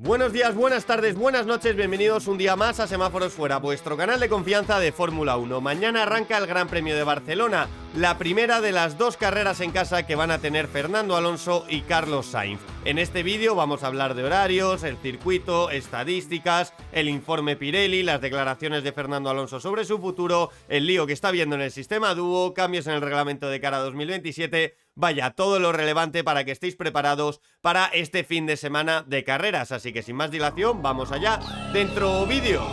Buenos días, buenas tardes, buenas noches, bienvenidos un día más a Semáforos Fuera, vuestro canal de confianza de Fórmula 1. Mañana arranca el Gran Premio de Barcelona, la primera de las dos carreras en casa que van a tener Fernando Alonso y Carlos Sainz. En este vídeo vamos a hablar de horarios, el circuito, estadísticas, el informe Pirelli, las declaraciones de Fernando Alonso sobre su futuro, el lío que está habiendo en el sistema dúo, cambios en el reglamento de cara a 2027... Vaya, todo lo relevante para que estéis preparados para este fin de semana de carreras. Así que sin más dilación, vamos allá, dentro vídeo.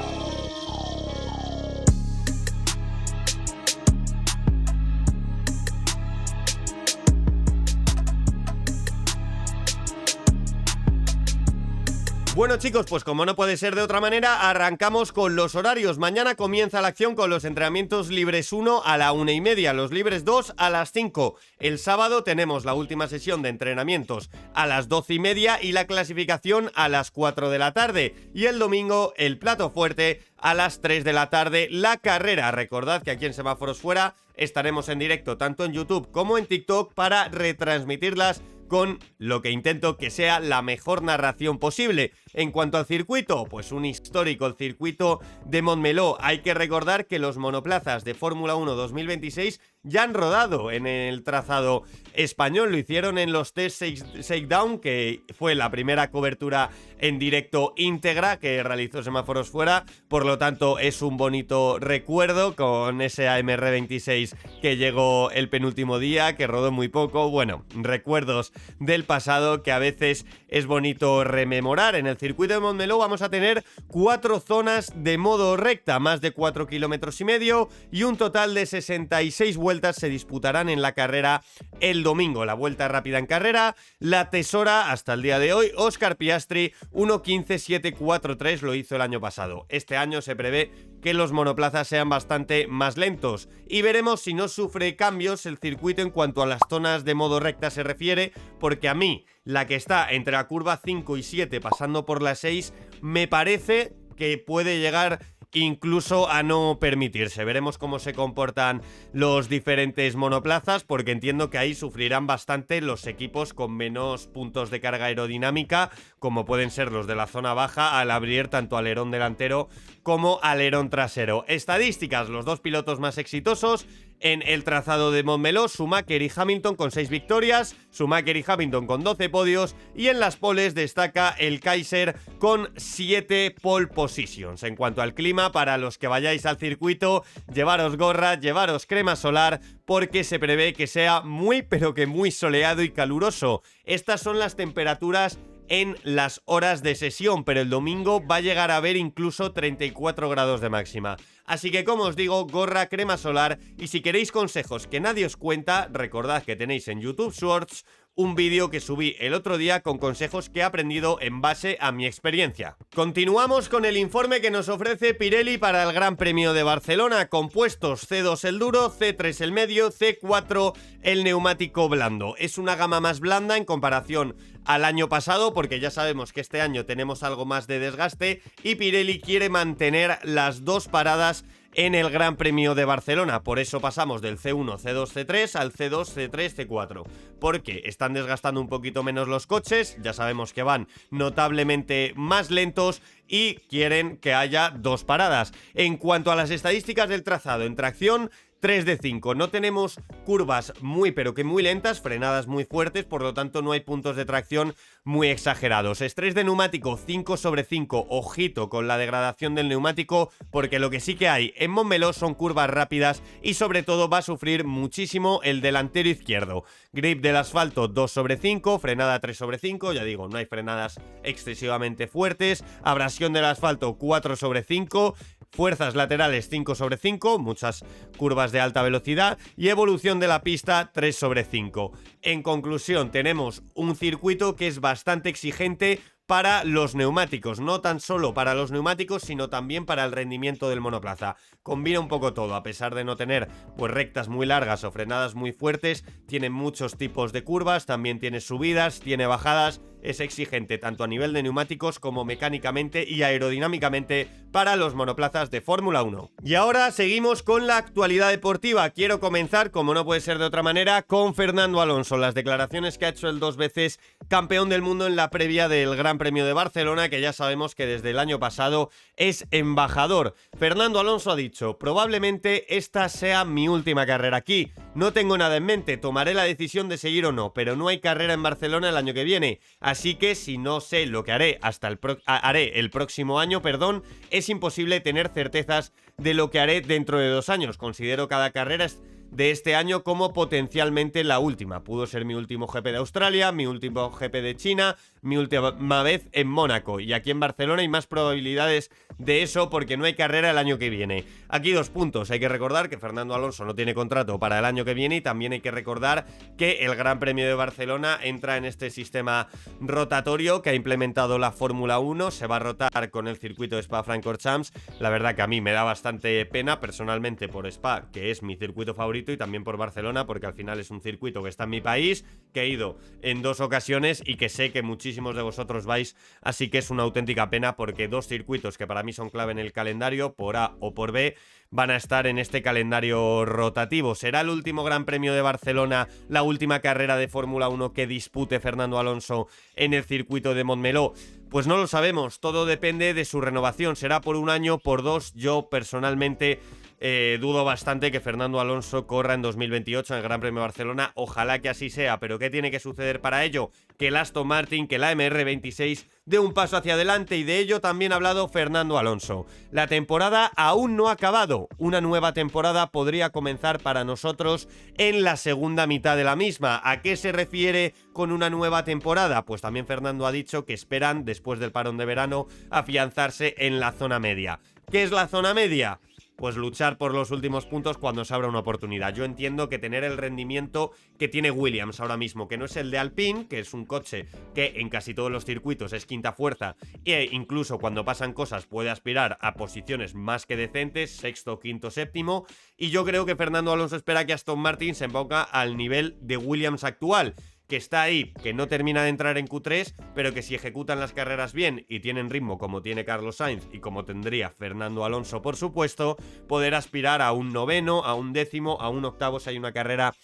Bueno chicos, pues como no puede ser de otra manera, arrancamos con los horarios. Mañana comienza la acción con los entrenamientos libres 1 a la 1:30, los libres 2 a las 5. El sábado tenemos la última sesión de entrenamientos a las 12:30 y la clasificación a las 4 de la tarde. Y el domingo el plato fuerte a las 3 de la tarde, la carrera. Recordad que aquí en Semáforos Fuera estaremos en directo tanto en YouTube como en TikTok para retransmitirlas con lo que intento que sea la mejor narración posible. En cuanto al circuito, pues un histórico, el circuito de Montmeló. Hay que recordar que los monoplazas de Fórmula 1 2026 ya han rodado en el trazado español. Lo hicieron en los test Shakedown, que fue la primera cobertura en directo íntegra que realizó Semáforos Fuera. Por lo tanto, es un bonito recuerdo con ese AMR 26 que llegó el penúltimo día, que rodó muy poco. Bueno, recuerdos del pasado que a veces es bonito rememorar. En el circuito de Montmeló vamos a tener 4 zonas de modo recta, más de 4,5 kilómetros y un total de 66 vueltas se disputarán en la carrera el domingo. La vuelta rápida en carrera, la tesora hasta el día de hoy, Oscar Piastri 1:15.743, lo hizo el año pasado. Este año se prevé que los monoplazas sean bastante más lentos y veremos si no sufre cambios el circuito en cuanto a las zonas de modo recta se refiere, porque a mí la que está entre la curva 5 y 7 pasando por la 6 me parece que puede llegar incluso a no permitirse. Veremos cómo se comportan los diferentes monoplazas, porque entiendo que ahí sufrirán bastante los equipos con menos puntos de carga aerodinámica, como pueden ser los de la zona baja, al abrir tanto alerón delantero como alerón trasero. Estadísticas, los dos pilotos más exitosos en el trazado de Montmeló, Schumacher y Hamilton con 6 victorias, Schumacher y Hamilton con 12 podios, y en las poles destaca el Kaiser con 7 pole positions. En cuanto al clima, para los que vayáis al circuito, llevaros gorra, llevaros crema solar, porque se prevé que sea muy pero que muy soleado y caluroso. Estas son las temperaturas en las horas de sesión, pero el domingo va a llegar a haber incluso 34 grados de máxima. Así que, como os digo, gorra, crema solar, y si queréis consejos que nadie os cuenta, recordad que tenéis en YouTube Shorts un vídeo que subí el otro día con consejos que he aprendido en base a mi experiencia. Continuamos con el informe que nos ofrece Pirelli para el Gran Premio de Barcelona. Compuestos: C2 el duro, C3 el medio, C4 el neumático blando. Es una gama más blanda en comparación al año pasado, porque ya sabemos que este año tenemos algo más de desgaste y Pirelli quiere mantener las dos paradas en el Gran Premio de Barcelona. Por eso pasamos del C1, C2, C3 al C2, C3, C4, porque están desgastando un poquito menos los coches, ya sabemos que van notablemente más lentos y quieren que haya dos paradas. En cuanto a las estadísticas del trazado, en tracción 3 de 5, no tenemos curvas muy pero que muy lentas, frenadas muy fuertes, por lo tanto no hay puntos de tracción muy exagerados. Estrés de neumático 5/5, ojito con la degradación del neumático, porque lo que sí que hay en Montmeló son curvas rápidas y sobre todo va a sufrir muchísimo el delantero izquierdo. Grip del asfalto 2/5, frenada 3/5, ya digo, no hay frenadas excesivamente fuertes. Abrasión del asfalto 4/5, fuerzas laterales 5/5, muchas curvas de alta velocidad, y evolución de la pista 3/5. En conclusión, tenemos un circuito que es bastante exigente para los neumáticos, no tan solo para los neumáticos, sino también para el rendimiento del monoplaza. Combina un poco todo, a pesar de no tener pues rectas muy largas o frenadas muy fuertes, tiene muchos tipos de curvas, también tiene subidas, tiene bajadas. es exigente tanto a nivel de neumáticos como mecánicamente y aerodinámicamente para los monoplazas de Fórmula 1. Y ahora seguimos con la actualidad deportiva. Quiero comenzar, como no puede ser de otra manera, con Fernando Alonso. Las declaraciones que ha hecho el 2 veces campeón del mundo en la previa del Gran Premio de Barcelona, que ya sabemos que desde el año pasado es embajador. Fernando Alonso ha dicho: probablemente esta sea mi última carrera aquí. No tengo nada en mente, tomaré la decisión de seguir o no, pero no hay carrera en Barcelona el año que viene. Así que si no sé lo que haré haré el próximo año, es imposible tener certezas de lo que haré dentro de 2 años. Considero cada carrera de este año como potencialmente la última. Pudo ser mi último GP de Australia, mi último GP de China, mi última vez en Mónaco. Y aquí en Barcelona hay más probabilidades de eso porque no hay carrera el año que viene. Aquí 2 puntos. Hay que recordar que Fernando Alonso no tiene contrato para el año que viene y también hay que recordar que el Gran Premio de Barcelona entra en este sistema rotatorio que ha implementado la Fórmula 1. Se va a rotar con el circuito de Spa-Francorchamps. La verdad que a mí me da bastante pena personalmente por Spa, que es mi circuito favorito, y también por Barcelona, porque al final es un circuito que está en mi país, que he ido en 2 ocasiones y que sé que muchísimos de vosotros vais, así que es una auténtica pena porque 2 circuitos que para mí son clave en el calendario, por A o por B, van a estar en este calendario rotativo. ¿Será el último Gran Premio de Barcelona la última carrera de Fórmula 1 que dispute Fernando Alonso en el circuito de Montmeló? Pues no lo sabemos, todo depende de su renovación. ¿Será por 1 año, por 2? Yo personalmente dudo bastante que Fernando Alonso corra en 2028 en el Gran Premio de Barcelona. Ojalá que así sea, pero ¿qué tiene que suceder para ello? Que el Aston Martin, que la MR26 dé un paso hacia adelante, y de ello también ha hablado Fernando Alonso. La temporada aún no ha acabado. Una nueva temporada podría comenzar para nosotros en la segunda mitad de la misma. ¿A qué se refiere con una nueva temporada? Pues también Fernando ha dicho que esperan, después del parón de verano, afianzarse en la zona media. ¿Qué es la zona media? Pues luchar por los últimos puntos cuando se abra una oportunidad. Yo entiendo que tener el rendimiento que tiene Williams ahora mismo, que no es el de Alpine, que es un coche que en casi todos los circuitos es quinta fuerza e incluso cuando pasan cosas puede aspirar a posiciones más que decentes, sexto, quinto, séptimo, y yo creo que Fernando Alonso espera que Aston Martin se ponga al nivel de Williams actual, que está ahí, que no termina de entrar en Q3, pero que si ejecutan las carreras bien y tienen ritmo como tiene Carlos Sainz y como tendría Fernando Alonso, por supuesto, poder aspirar a un 9º, a un 10º, a un 8º si hay una carrera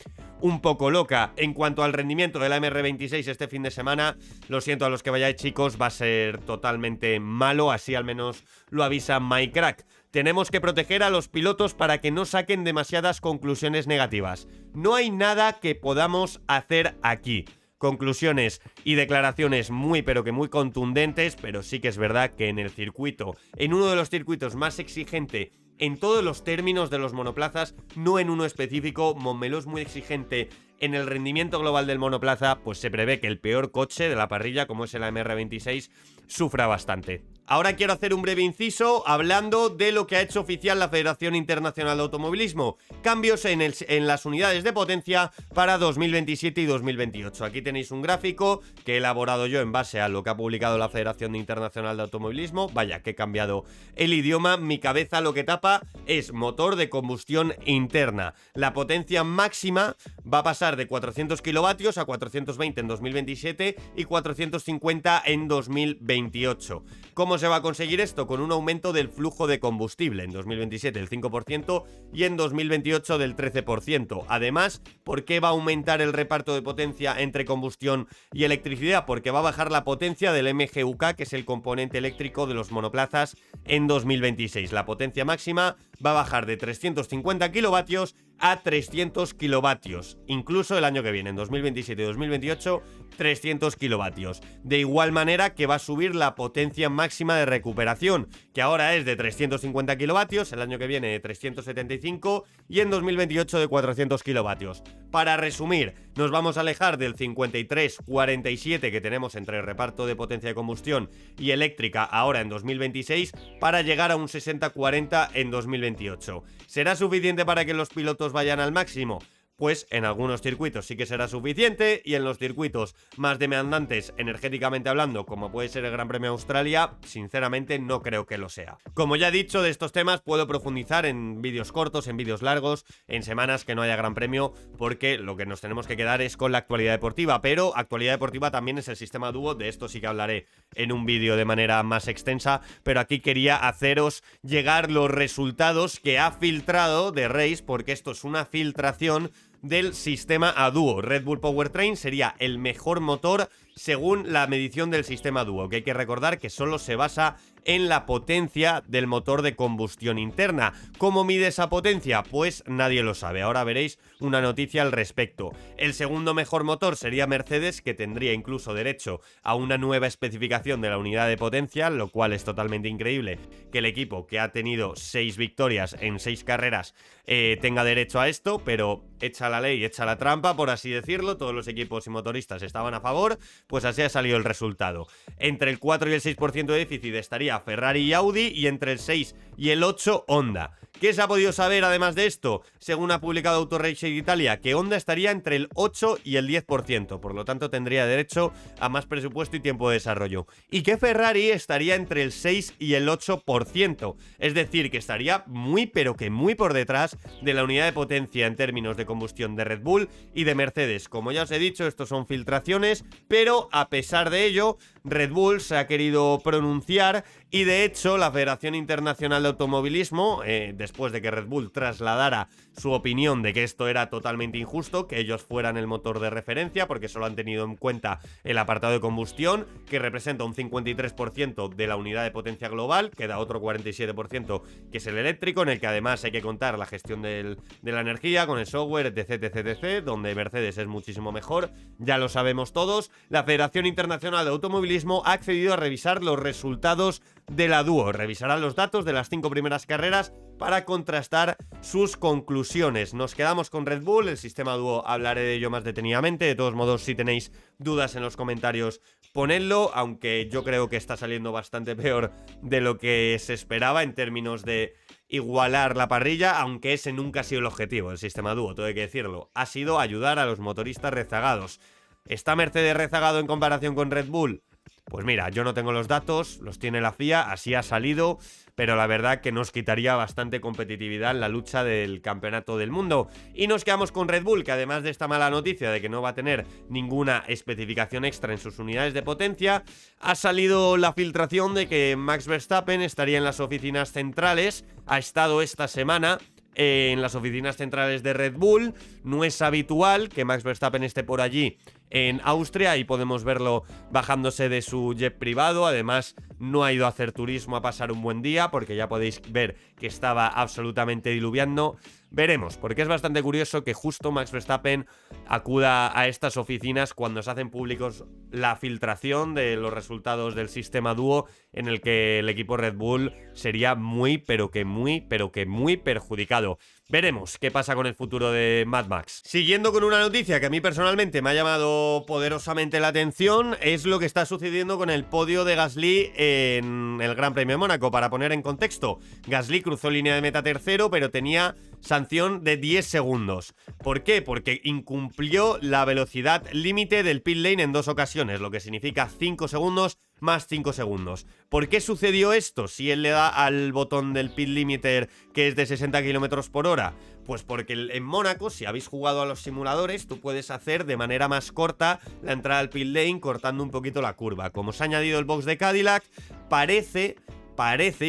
un poco loca. En cuanto al rendimiento de la MR26 este fin de semana, lo siento a los que vayáis, chicos, va a ser totalmente malo, así al menos lo avisa MyCrack. Tenemos que proteger a los pilotos para que no saquen demasiadas conclusiones negativas. No hay nada que podamos hacer aquí. Conclusiones y declaraciones muy pero que muy contundentes, pero sí que es verdad que en el circuito, en uno de los circuitos más exigente en todos los términos de los monoplazas, no en uno específico, Montmeló es muy exigente en el rendimiento global del monoplaza, pues se prevé que el peor coche de la parrilla, como es el MR26, sufra bastante. Ahora quiero hacer un breve inciso hablando de lo que ha hecho oficial la Federación Internacional de Automovilismo. Cambios en las unidades de potencia para 2027 y 2028. Aquí tenéis un gráfico que he elaborado yo en base a lo que ha publicado la Federación Internacional de Automovilismo. Vaya, que he cambiado el idioma. Mi cabeza lo que tapa es motor de combustión interna. La potencia máxima va a pasar de 400 kilovatios a 420 en 2027 y 450 en 2028. ¿Cómo se va a conseguir esto? Con un aumento del flujo de combustible, en 2027 del 5% y en 2028 del 13%. Además, ¿por qué va a aumentar el reparto de potencia entre combustión y electricidad? Porque va a bajar la potencia del MGUK, que es el componente eléctrico de los monoplazas, en 2026. La potencia máxima va a bajar de 350 kilovatios a 300 kilovatios. Incluso el año que viene, en 2027 y 2028, 300 kilovatios. De igual manera que va a subir la potencia máxima de recuperación, que ahora es de 350 kilovatios, el año que viene de 375 y en 2028 de 400 kilovatios. Para resumir, nos vamos a alejar del 53-47 que tenemos entre el reparto de potencia de combustión y eléctrica ahora en 2026 para llegar a un 60-40 en 2028. ¿Será suficiente para que los pilotos vayan al máximo? pues en algunos circuitos sí que será suficiente y en los circuitos más demandantes energéticamente hablando, como puede ser el Gran Premio de Australia, sinceramente no creo que lo sea. Como ya he dicho, de estos temas puedo profundizar en vídeos cortos, en vídeos largos, en semanas que no haya Gran Premio, porque lo que nos tenemos que quedar es con la actualidad deportiva, pero actualidad deportiva también es el sistema dúo, de esto sí que hablaré en un vídeo de manera más extensa, pero aquí quería haceros llegar los resultados que ha filtrado The Race, porque esto es una filtración del sistema a dúo. Red Bull Powertrain sería el mejor motor según la medición del sistema dúo, que hay que recordar que solo se basa en la potencia del motor de combustión interna. ¿Cómo mide esa potencia? Pues nadie lo sabe. Ahora veréis una noticia al respecto. El segundo mejor motor sería Mercedes, que tendría incluso derecho a una nueva especificación de la unidad de potencia, lo cual es totalmente increíble que el equipo que ha tenido 6 victorias en 6 carreras tenga derecho a esto, pero echa la ley, echa la trampa, por así decirlo. Todos los equipos y motoristas estaban a favor, pues así ha salido el resultado. Entre el 4 y el 6% de déficit estaría Ferrari y Audi, y entre el 6 y el 8 Honda. ¿Qué se ha podido saber además de esto? Según ha publicado Auto Racing Italia, que Honda estaría entre el 8 y el 10%, por lo tanto tendría derecho a más presupuesto y tiempo de desarrollo. Y que Ferrari estaría entre el 6 y el 8%, es decir, que estaría muy pero que muy por detrás de la unidad de potencia en términos de combustión de Red Bull y de Mercedes. Como ya os he dicho, estos son filtraciones, pero a pesar de ello, Red Bull se ha querido pronunciar y de hecho la Federación Internacional de Automovilismo, después de que Red Bull trasladara su opinión de que esto era totalmente injusto, que ellos fueran el motor de referencia porque solo han tenido en cuenta el apartado de combustión, que representa un 53% de la unidad de potencia global, queda otro 47% que es el eléctrico, en el que además hay que contar la gestión de la energía con el software, etc, etc, etc, donde Mercedes es muchísimo mejor, ya lo sabemos todos. La Federación Internacional de Automovilismo ha accedido a revisar los resultados de la dúo, revisará los datos de las 5 primeras carreras para contrastar sus conclusiones. Nos quedamos con Red Bull, el sistema dúo hablaré de ello más detenidamente. De todos modos, si tenéis dudas en los comentarios, ponedlo, aunque yo creo que está saliendo bastante peor de lo que se esperaba en términos de igualar la parrilla, aunque ese nunca ha sido el objetivo del sistema dúo, todo hay que decirlo. Ha sido ayudar a los motoristas rezagados. ¿Está Mercedes rezagado en comparación con Red Bull? Pues mira, yo no tengo los datos, los tiene la FIA, así ha salido, pero la verdad que nos quitaría bastante competitividad en la lucha del campeonato del mundo. Y nos quedamos con Red Bull, que además de esta mala noticia de que no va a tener ninguna especificación extra en sus unidades de potencia, ha salido la filtración de que Max Verstappen estaría en las oficinas centrales, ha estado esta semana en las oficinas centrales de Red Bull. No es habitual que Max Verstappen esté por allí en Austria, y podemos verlo bajándose de su jet privado. Además, no ha ido a hacer turismo a pasar un buen día, porque ya podéis ver que estaba absolutamente diluviando. Veremos, porque es bastante curioso que justo Max Verstappen acuda a estas oficinas cuando se hacen públicos la filtración de los resultados del sistema dúo, en el que el equipo Red Bull sería muy perjudicado. Veremos qué pasa con el futuro de Mad Max. Siguiendo con una noticia que a mí personalmente me ha llamado poderosamente la atención, es lo que está sucediendo con el podio de Gasly en el Gran Premio de Mónaco. Para poner en contexto, Gasly cruzó línea de meta tercero, pero tenía sanción de 10 segundos. ¿Por qué? Porque incumplió la velocidad límite del pit lane en 2 ocasiones, lo que significa 5 segundos más 5 segundos. ¿Por qué sucedió esto si él le da al botón del pit limiter, que es de 60 km por hora? Pues porque en Mónaco, si habéis jugado a los simuladores, tú puedes hacer de manera más corta la entrada al pit lane cortando un poquito la curva. Como se ha añadido el box de Cadillac, parece,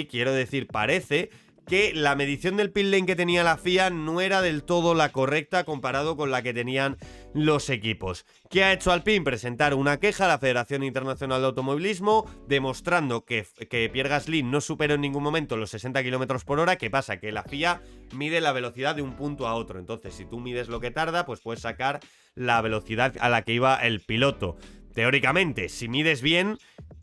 quiero decir parece, que la medición del pit lane que tenía la FIA no era del todo la correcta comparado con la que tenían los equipos. ¿Qué ha hecho Alpine? Presentar una queja a la Federación Internacional de Automovilismo demostrando que Pierre Gasly no superó en ningún momento los 60 km por hora. ¿Qué pasa? Que la FIA mide la velocidad de un punto a otro. Entonces, si tú mides lo que tarda, pues puedes sacar la velocidad a la que iba el piloto. Teóricamente, si mides bien,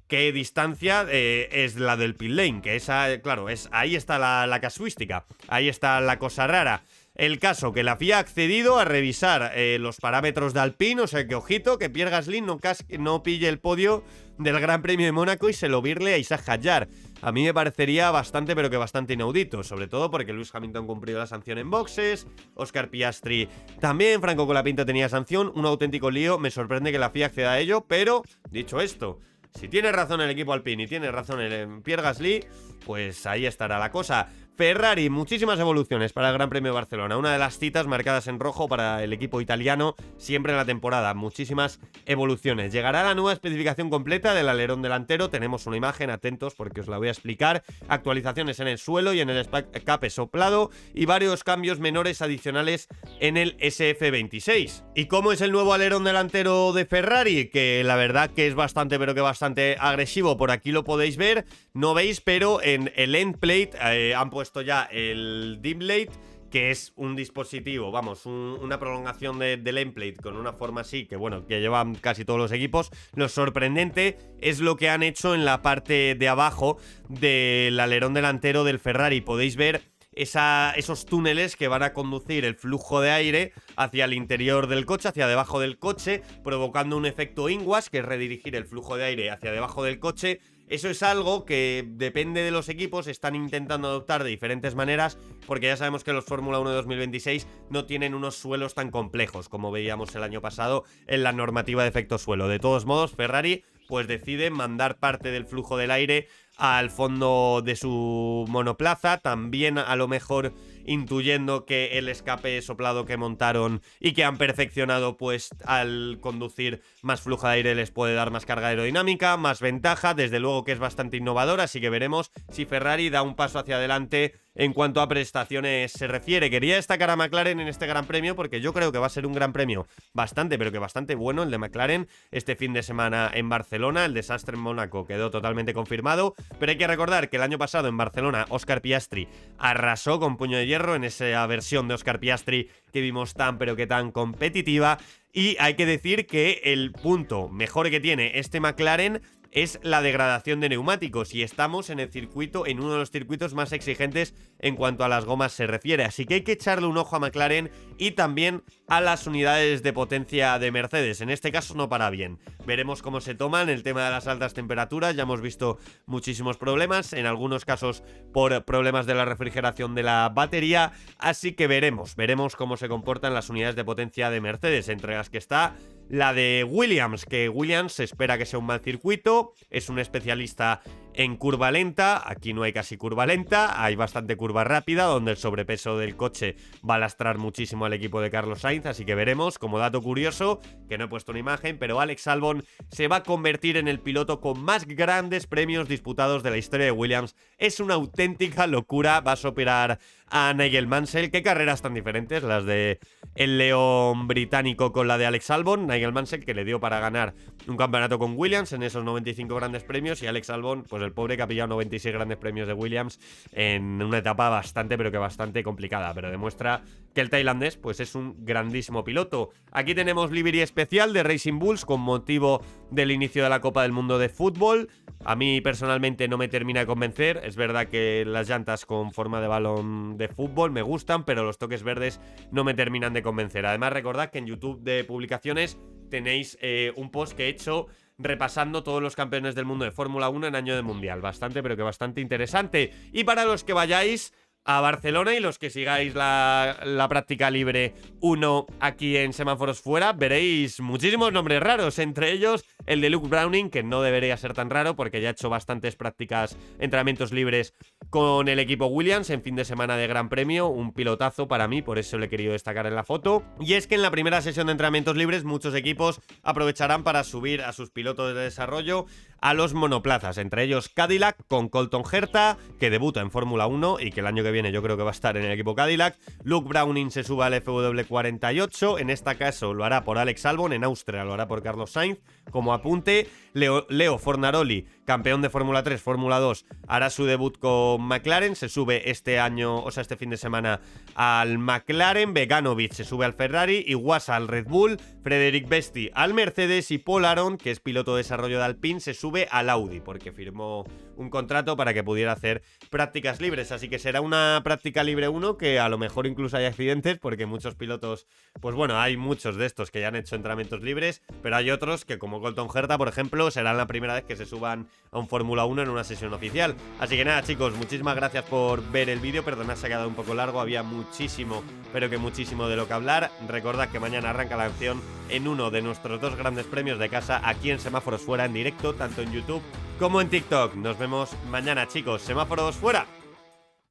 ¿qué distancia es la del pit lane? Que esa, claro, ahí está la casuística, ahí está la cosa rara. El caso, que la FIA ha accedido a revisar los parámetros de Alpine, o sea que ojito, que Pierre Gasly no pille el podio del Gran Premio de Mónaco y se lo virle a Isaac Hadjar. A mí me parecería bastante, pero que bastante inaudito, sobre todo porque Lewis Hamilton cumplió la sanción en boxes, Oscar Piastri también, Franco Colapinto tenía sanción, un auténtico lío. Me sorprende que la FIA acceda a ello, pero dicho esto, si tiene razón el equipo Alpine y tiene razón el Pierre Gasly, pues ahí estará la cosa. Ferrari, muchísimas evoluciones para el Gran Premio de Barcelona. Una de las citas marcadas en rojo para el equipo italiano siempre en la temporada. Muchísimas evoluciones. Llegará la nueva especificación completa del alerón delantero. Tenemos una imagen, atentos porque os la voy a explicar. Actualizaciones en el suelo y en el escape soplado y varios cambios menores adicionales en el SF26. ¿Y cómo es el nuevo alerón delantero de Ferrari? Que la verdad que es bastante, pero que bastante agresivo. Por aquí lo podéis ver. No veis, pero en el end plate han puesto ya el dim late, que es un dispositivo, vamos, una prolongación del endplate con una forma así, que bueno, que llevan casi todos los equipos. Lo sorprendente es lo que han hecho en la parte de abajo del alerón delantero del Ferrari. Podéis ver esos túneles que van a conducir el flujo de aire hacia el interior del coche, hacia debajo del coche, provocando un efecto inwash, que es redirigir el flujo de aire hacia debajo del coche. Eso es algo que depende de los equipos, están intentando adoptar de diferentes maneras, porque ya sabemos que los Fórmula 1 de 2026 no tienen unos suelos tan complejos como veíamos el año pasado en la normativa de efecto suelo. De todos modos, Ferrari pues decide mandar parte del flujo del aire al fondo de su monoplaza, también a lo mejor intuyendo que el escape soplado que montaron y que han perfeccionado, pues al conducir más flujo de aire les puede dar más carga aerodinámica, más ventaja. Desde luego que es bastante innovador, así que veremos si Ferrari da un paso hacia adelante en cuanto a prestaciones se refiere. Quería destacar a McLaren en este Gran Premio porque yo creo que va a ser un Gran Premio bastante, pero que bastante bueno el de McLaren este fin de semana en Barcelona. El desastre en Mónaco quedó totalmente confirmado, pero hay que recordar que el año pasado en Barcelona Oscar Piastri arrasó con puño de hierro en esa versión de Oscar Piastri que vimos tan pero que tan competitiva. Y hay que decir que el punto mejor que tiene este McLaren es la degradación de neumáticos, y estamos en el circuito, en uno de los circuitos más exigentes en cuanto a las gomas se refiere, así que hay que echarle un ojo a McLaren y también a las unidades de potencia de Mercedes. En este caso no para bien, veremos cómo se toman el tema de las altas temperaturas. Ya hemos visto muchísimos problemas, en algunos casos por problemas de la refrigeración de la batería, así que veremos cómo se comportan las unidades de potencia de Mercedes, entre las que está la de Williams, que Williams se espera que sea un mal circuito, es un especialista en curva lenta. Aquí no hay casi curva lenta, hay bastante curva rápida, donde el sobrepeso del coche va a lastrar muchísimo al equipo de Carlos Sainz, así que veremos. Como dato curioso, que no he puesto una imagen, pero Alex Albon se va a convertir en el piloto con más grandes premios disputados de la historia de Williams. Es una auténtica locura, va a superar a Nigel Mansell. Qué carreras tan diferentes las de el león británico con la de Alex Albon. Nigel Mansell, que le dio para ganar un campeonato con Williams en esos 95 grandes premios, y Alex Albon, pues el pobre que ha pillado 96 grandes premios de Williams en una etapa bastante, pero que bastante complicada, pero demuestra que el tailandés pues es un grandísimo piloto. Aquí tenemos livery especial de Racing Bulls con motivo del inicio de la Copa del Mundo de Fútbol. A mí personalmente no me termina de convencer. Es verdad que las llantas con forma de balón de fútbol me gustan, pero los toques verdes no me terminan de convencer. Además, recordad que en YouTube de publicaciones tenéis un post que he hecho repasando todos los campeones del mundo de Fórmula 1 en año de Mundial. Bastante, pero que bastante interesante. Y para los que vayáis a Barcelona y los que sigáis la práctica libre 1 aquí en Semáforos Fuera, veréis muchísimos nombres raros, entre ellos el de Luke Browning, que no debería ser tan raro porque ya ha hecho bastantes prácticas, entrenamientos libres con el equipo Williams en fin de semana de Gran Premio. Un pilotazo para mí, por eso le he querido destacar en la foto. Y es que en la primera sesión de entrenamientos libres muchos equipos aprovecharán para subir a sus pilotos de desarrollo a los monoplazas, entre ellos Cadillac con Colton Herta, que debuta en Fórmula 1 y que el año que viene yo creo que va a estar en el equipo Cadillac. Luke Browning se sube al FW48, en este caso lo hará por Alex Albon, en Austria lo hará por Carlos Sainz. Como apunte, Leo Fornaroli, campeón de Fórmula 3, Fórmula 2, hará su debut con McLaren, se sube este fin de semana al McLaren. Beganovic se sube al Ferrari, Iwasa al Red Bull, Frederic Besti al Mercedes, y Paul Aron, que es piloto de desarrollo de Alpine, se sube al Audi porque firmó un contrato para que pudiera hacer prácticas libres. Así que será una práctica libre 1 que a lo mejor incluso hay accidentes, porque muchos pilotos, pues bueno, hay muchos de estos que ya han hecho entrenamientos libres, pero hay otros que, como Colton Herta, por ejemplo, será la primera vez que se suban a un Fórmula 1 en una sesión oficial. Así que nada, chicos, muchísimas gracias por ver el vídeo. Perdonad, se ha quedado un poco largo, había muchísimo, pero que muchísimo de lo que hablar. Recordad que mañana arranca la acción en uno de nuestros 2 grandes premios de casa aquí en Semáforos Fuera en directo, tanto en YouTube como en TikTok. Nos vemos mañana, chicos. Semáforos Fuera.